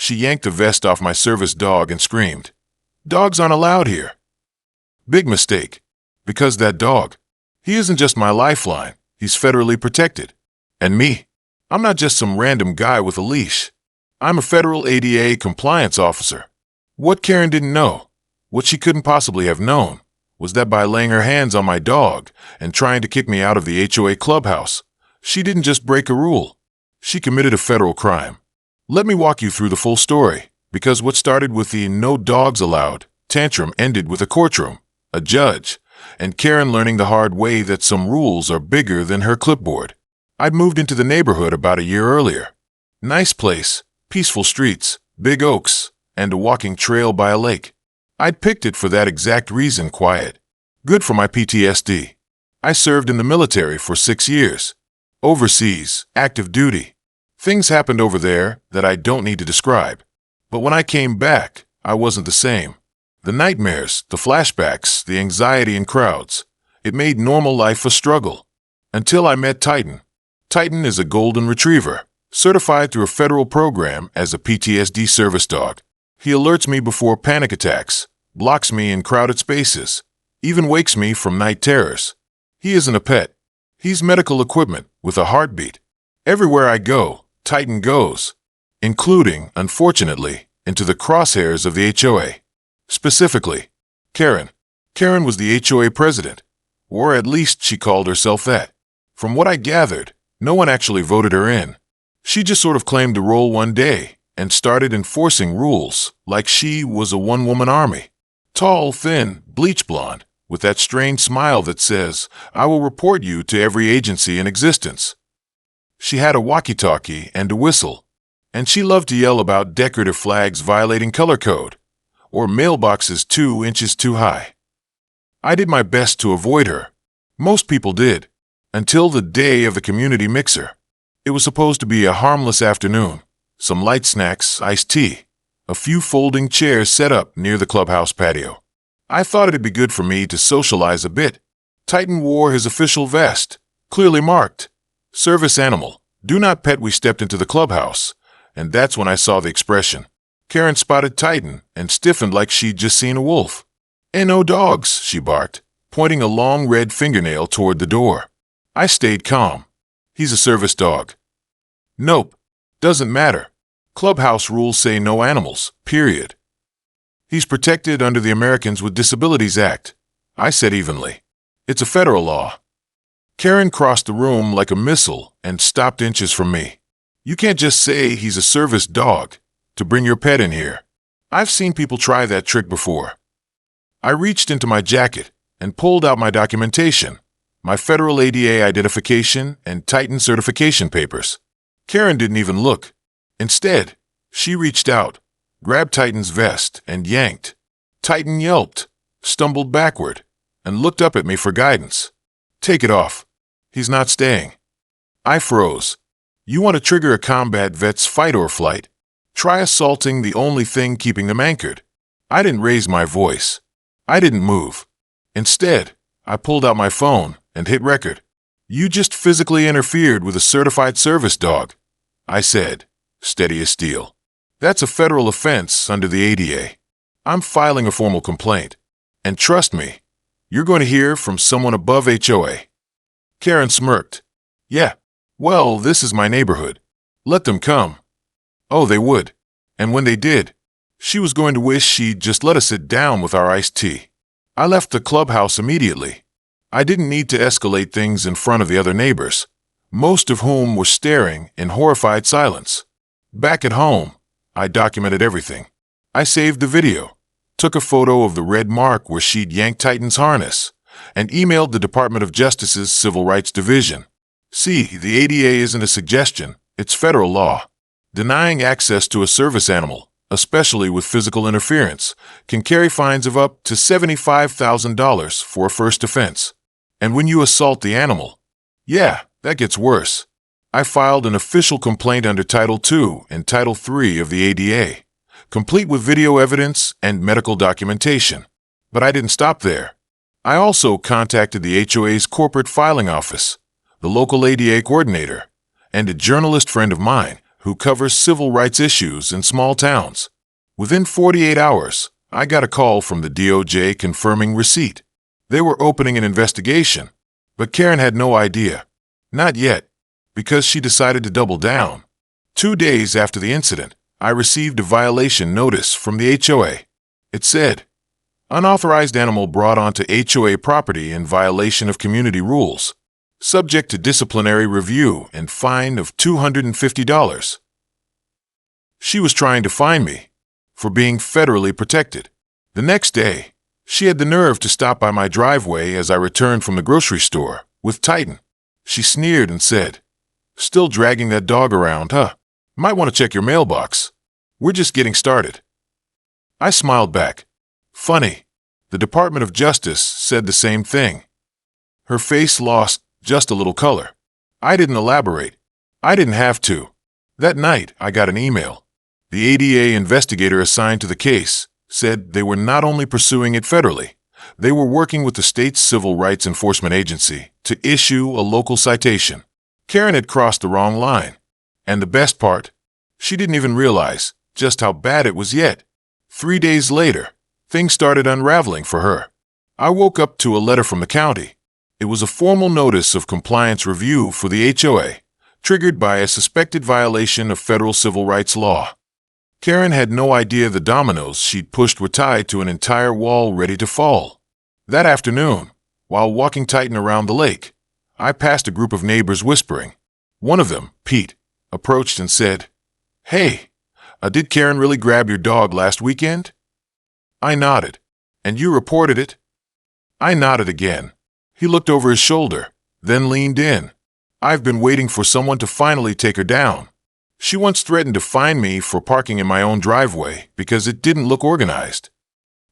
She yanked the vest off my service dog and screamed, "Dogs aren't allowed here." Big mistake. Because that dog, he isn't just my lifeline, he's federally protected. And me, I'm not just some random guy with a leash. I'm a federal ADA compliance officer. What Karen didn't know, what she couldn't possibly have known, was that by laying her hands on my dog and trying to kick me out of the HOA clubhouse, she didn't just break a rule. She committed a federal crime. Let me walk you through the full story, because what started with the "no dogs allowed" tantrum ended with a courtroom, a judge, and Karen learning the hard way that some rules are bigger than her clipboard. I'd moved into the neighborhood about a year earlier. Nice place, peaceful streets, big oaks, and a walking trail by a lake. I'd picked it for that exact reason, quiet. Good for my PTSD. I served in the military for 6 years. Overseas, active duty. Things happened over there that I don't need to describe. But when I came back, I wasn't the same. The nightmares, the flashbacks, the anxiety in crowds. It made normal life a struggle. Until I met Titan. Titan is a golden retriever, certified through a federal program as a PTSD service dog. He alerts me before panic attacks, blocks me in crowded spaces, even wakes me from night terrors. He isn't a pet. He's medical equipment with a heartbeat. Everywhere I go, Titan goes, including, unfortunately, into the crosshairs of the HOA. Specifically, Karen. Karen was the HOA president, or at least she called herself that. From what I gathered, no one actually voted her in. She just sort of claimed the role one day and started enforcing rules like she was a one-woman army. Tall, thin, bleach blonde, with that strange smile that says, "I will report you to every agency in existence." She had a walkie-talkie and a whistle, and she loved to yell about decorative flags violating color code, or mailboxes 2 inches too high. I did my best to avoid her. Most people did, until the day of the community mixer. It was supposed to be a harmless afternoon. Some light snacks, iced tea, a few folding chairs set up near the clubhouse patio. I thought it'd be good for me to socialize a bit. Titan wore his official vest, clearly marked, "Service Animal, Do Not Pet." We stepped into the clubhouse, and that's when I saw the expression. Karen spotted Titan and stiffened like she'd just seen a wolf. "No dogs," she barked, pointing a long red fingernail toward the door. I stayed calm. He's a service dog. Nope. Doesn't matter. Clubhouse rules say no animals, period. He's protected under the Americans with Disabilities Act, I said evenly. It's a federal law. Karen crossed the room like a missile and stopped inches from me. You can't just say he's a service dog to bring your pet in here. I've seen people try that trick before. I reached into my jacket and pulled out my documentation, my federal ADA identification and Titan certification papers. Karen didn't even look. Instead, she reached out, grabbed Titan's vest, and yanked. Titan yelped, stumbled backward, and looked up at me for guidance. "Take it off. He's not staying." I froze. You want to trigger a combat vet's fight or flight? Try assaulting the only thing keeping them anchored. I didn't raise my voice. I didn't move. Instead, I pulled out my phone and hit record. "You just physically interfered with a certified service dog," I said, steady as steel. "That's a federal offense under the ADA. I'm filing a formal complaint. And trust me, you're going to hear from someone above HOA." Karen smirked. "Yeah, well, this is my neighborhood. Let them come." Oh, they would. And when they did, she was going to wish she'd just let us sit down with our iced tea. I left the clubhouse immediately. I didn't need to escalate things in front of the other neighbors, most of whom were staring in horrified silence. Back at home, I documented everything. I saved the video, took a photo of the red mark where she'd yanked Titan's harness, and emailed the Department of Justice's Civil Rights Division. See, the ADA isn't a suggestion, it's federal law. Denying access to a service animal, especially with physical interference, can carry fines of up to $75,000 for a first offense. And when you assault the animal, yeah, that gets worse. I filed an official complaint under Title II and Title III of the ADA, complete with video evidence and medical documentation. But I didn't stop there. I also contacted the HOA's corporate filing office, the local ADA coordinator, and a journalist friend of mine who covers civil rights issues in small towns. Within 48 hours, I got a call from the DOJ confirming receipt. They were opening an investigation, but Karen had no idea. Not yet, because she decided to double down. 2 days after the incident, I received a violation notice from the HOA. It said, "Unauthorized animal brought onto HOA property in violation of community rules, subject to disciplinary review and fine of $250. She was trying to fine me for being federally protected. The next day, she had the nerve to stop by my driveway as I returned from the grocery store with Titan. She sneered and said, "Still dragging that dog around, huh? Might want to check your mailbox. We're just getting started." I smiled back. Funny. The Department of Justice said the same thing. Her face lost just a little color. I didn't elaborate. I didn't have to. That night, I got an email. The ADA investigator assigned to the case said they were not only pursuing it federally, they were working with the state's civil rights enforcement agency to issue a local citation. Karen had crossed the wrong line. And the best part, she didn't even realize just how bad it was yet. 3 days later, things started unraveling for her. I woke up to a letter from the county. It was a formal notice of compliance review for the HOA, triggered by a suspected violation of federal civil rights law. Karen had no idea the dominoes she'd pushed were tied to an entire wall ready to fall. That afternoon, while walking Titan around the lake, I passed a group of neighbors whispering. One of them, Pete, approached and said, "Hey, did Karen really grab your dog last weekend?" I nodded. "And you reported it?" I nodded again. He looked over his shoulder, then leaned in. "I've been waiting for someone to finally take her down. She once threatened to fine me for parking in my own driveway because it didn't look organized.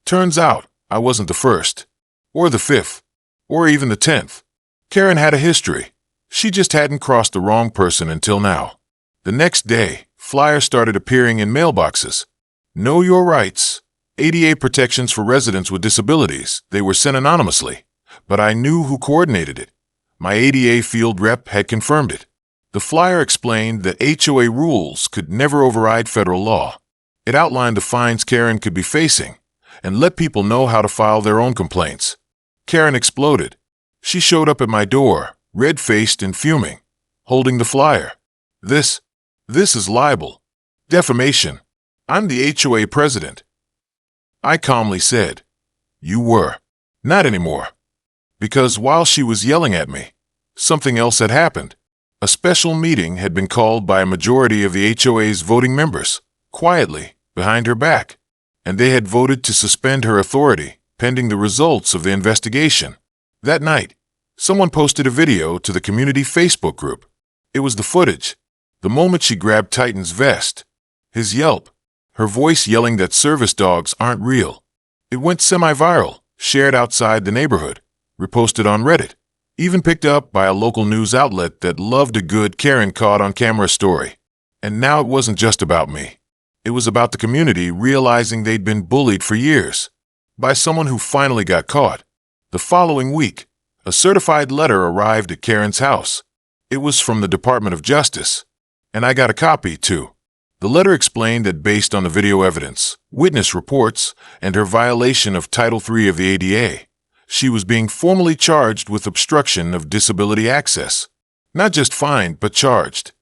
Turns out I wasn't the first, or the fifth, or even the 10th. Karen had a history. She just hadn't crossed the wrong person until now." The next day, flyers started appearing in mailboxes. Know your rights. ADA protections for residents with disabilities. They were sent anonymously, but I knew who coordinated it. My ADA field rep had confirmed it. The flyer explained that HOA rules could never override federal law. It outlined the fines Karen could be facing and let people know how to file their own complaints. Karen exploded. She showed up at my door, red-faced and fuming, holding the flyer. This is libel. Defamation. I'm the HOA president." I calmly said, "You were. Not anymore." Because while she was yelling at me, something else had happened. A special meeting had been called by a majority of the HOA's voting members, quietly, behind her back, and they had voted to suspend her authority pending the results of the investigation. That night, someone posted a video to the community Facebook group. It was the footage. The moment she grabbed Titan's vest, his yelp, her voice yelling that service dogs aren't real. It went semi-viral, shared outside the neighborhood, reposted on Reddit, even picked up by a local news outlet that loved a good Karen caught on camera story. And now it wasn't just about me. It was about the community realizing they'd been bullied for years by someone who finally got caught. The following week, a certified letter arrived at Karen's house. It was from the Department of Justice, and I got a copy too. The letter explained that based on the video evidence, witness reports, and her violation of Title III of the ADA, she was being formally charged with obstruction of disability access. Not just fined, but charged.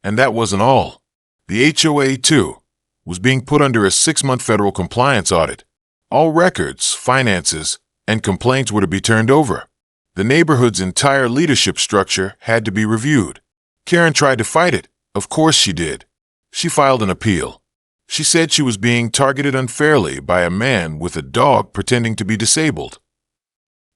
And that wasn't all. The HOA, too, was being put under a 6-month federal compliance audit. All records, finances, and complaints were to be turned over. The neighborhood's entire leadership structure had to be reviewed. Karen tried to fight it. Of course she did. She filed an appeal. She said she was being targeted unfairly by a man with a dog pretending to be disabled.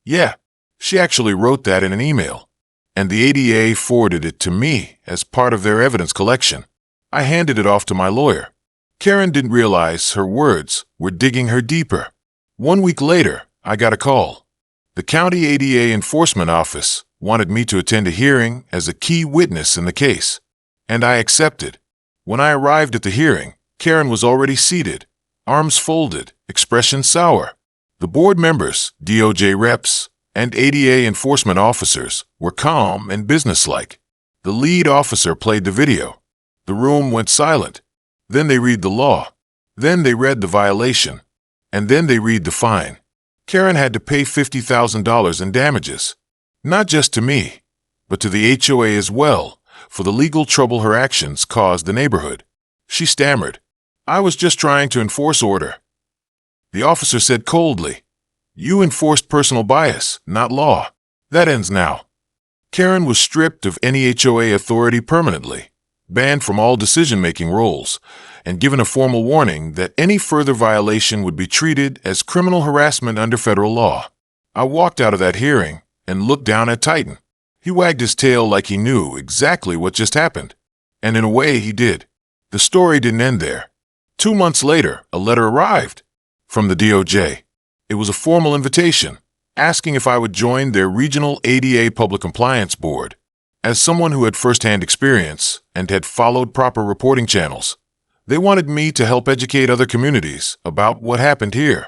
Yeah, she actually wrote that in an email, and the ADA forwarded it to me as part of their evidence collection. I handed it off to my lawyer. Karen didn't realize her words were digging her deeper. 1 week later, I got a call. The county ADA enforcement office wanted me to attend a hearing as a key witness in the case, and I accepted. When I arrived at the hearing, Karen was already seated, arms folded, expression sour. The board members, DOJ reps, and ADA enforcement officers were calm and businesslike. The lead officer played the video. The room went silent. Then they read the law. Then they read the violation. And then they read the fine. Karen had to pay $50,000 in damages. Not just to me, but to the HOA as well, for the legal trouble her actions caused the neighborhood. She stammered, "I was just trying to enforce order." The officer said coldly, "You enforced personal bias, not law. That ends now." Karen was stripped of any HOA authority permanently, banned from all decision-making roles, and given a formal warning that any further violation would be treated as criminal harassment under federal law. I walked out of that hearing and looked down at Titan. He wagged his tail like he knew exactly what just happened. And in a way, he did. The story didn't end there. 2 months later, a letter arrived from the DOJ. It was a formal invitation, asking if I would join their regional ADA Public Compliance Board. As someone who had firsthand experience and had followed proper reporting channels, they wanted me to help educate other communities about what happened here.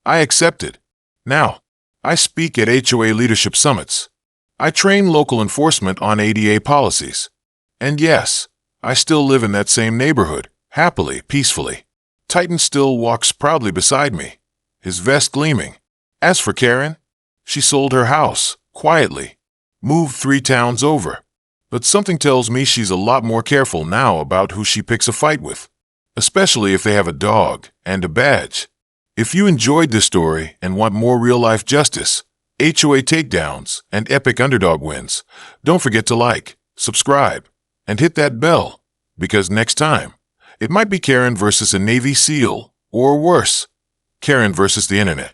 I accepted. Now, I speak at HOA leadership summits. I train local enforcement on ADA policies. And yes, I still live in that same neighborhood, happily, peacefully. Titan still walks proudly beside me, his vest gleaming. As for Karen, she sold her house, quietly, moved 3 towns over. But something tells me she's a lot more careful now about who she picks a fight with, especially if they have a dog and a badge. If you enjoyed this story and want more real-life justice, HOA takedowns, and epic underdog wins, don't forget to like, subscribe, and hit that bell, because next time, it might be Karen versus a Navy SEAL, or worse, Karen versus the internet.